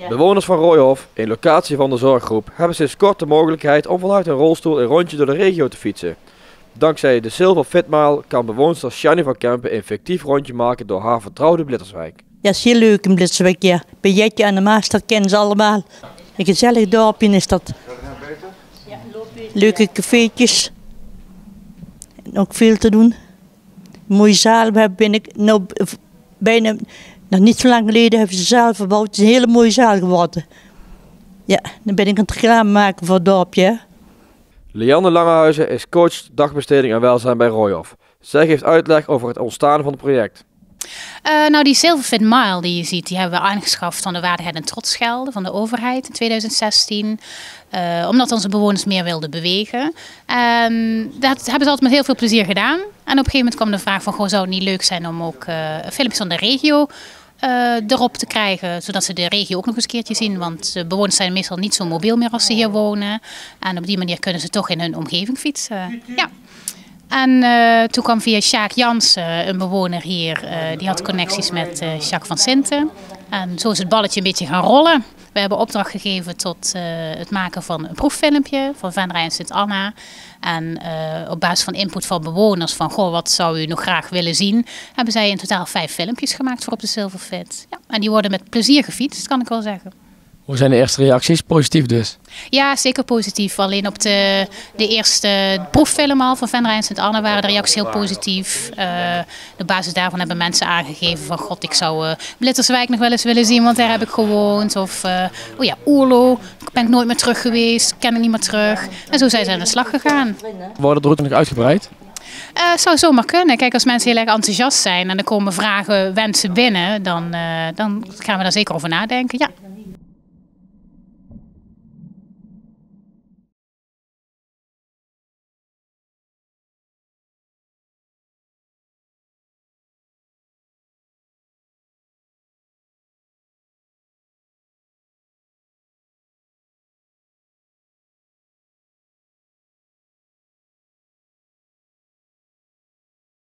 Bewoners van Rooihof, een locatie van de zorggroep, hebben sinds kort de mogelijkheid om vanuit een rolstoel een rondje door de regio te fietsen. Dankzij de Silver Fit Mile kan bewoonster Shani van Kempen een fictief rondje maken door haar vertrouwde Blitterswijk. Ja, is heel leuk in Blitterswijk, ja. Bij Jetje en de Maas, dat kennen ze allemaal. Een gezellig dorpje is dat. Leuke cafeetjes. En ook veel te doen. Een mooie zaal. We hebben bijna, nog niet zo lang geleden hebben ze de zaal verbouwd. Het is een hele mooie zaal geworden. Ja, dan ben ik aan het reclame maken voor het dorpje. Hè. Lianne Langehuizen is coach dagbesteding en welzijn bij Rooihof. Zij geeft uitleg over het ontstaan van het project. Nou, die Silver Fit Mile die je ziet, die hebben we aangeschaft van de Waardigheid en Trotsgelden van de overheid in 2016. Omdat onze bewoners meer wilden bewegen. Dat hebben ze altijd met heel veel plezier gedaan. En op een gegeven moment kwam de vraag van, goh, zou het niet leuk zijn om ook filmpjes van de regio erop te krijgen, zodat ze de regio ook nog eens een keertje zien. Want de bewoners zijn meestal niet zo mobiel meer als ze hier wonen. En op die manier kunnen ze toch in hun omgeving fietsen. Ja. En toen kwam via Sjaak Jansen, een bewoner hier, die had connecties met Jacques van Sinten. En zo is het balletje een beetje gaan rollen. We hebben opdracht gegeven tot het maken van een proeffilmpje van Venray en Sint-Anna. En op basis van input van bewoners van, goh, wat zou u nog graag willen zien, hebben zij in totaal 5 filmpjes gemaakt voor op de Silver Fit. Ja, en die worden met plezier gefietst, kan ik wel zeggen. Hoe zijn de eerste reacties? Positief dus? Ja, zeker positief. Alleen op de eerste proeffilm al van Venray en Sint-Anna waren de reacties heel positief. Op basis daarvan hebben mensen aangegeven van, god, ik zou Blitterswijk nog wel eens willen zien, want daar heb ik gewoond. Of oh ja, Oerlo, ben ik nooit meer terug geweest, ken ik niet meer terug. En zo zijn ze aan de slag gegaan. Worden de route nog uitgebreid? Zou zomaar kunnen. Kijk, als mensen heel erg enthousiast zijn en er komen vragen, wensen binnen, dan gaan we daar zeker over nadenken, ja.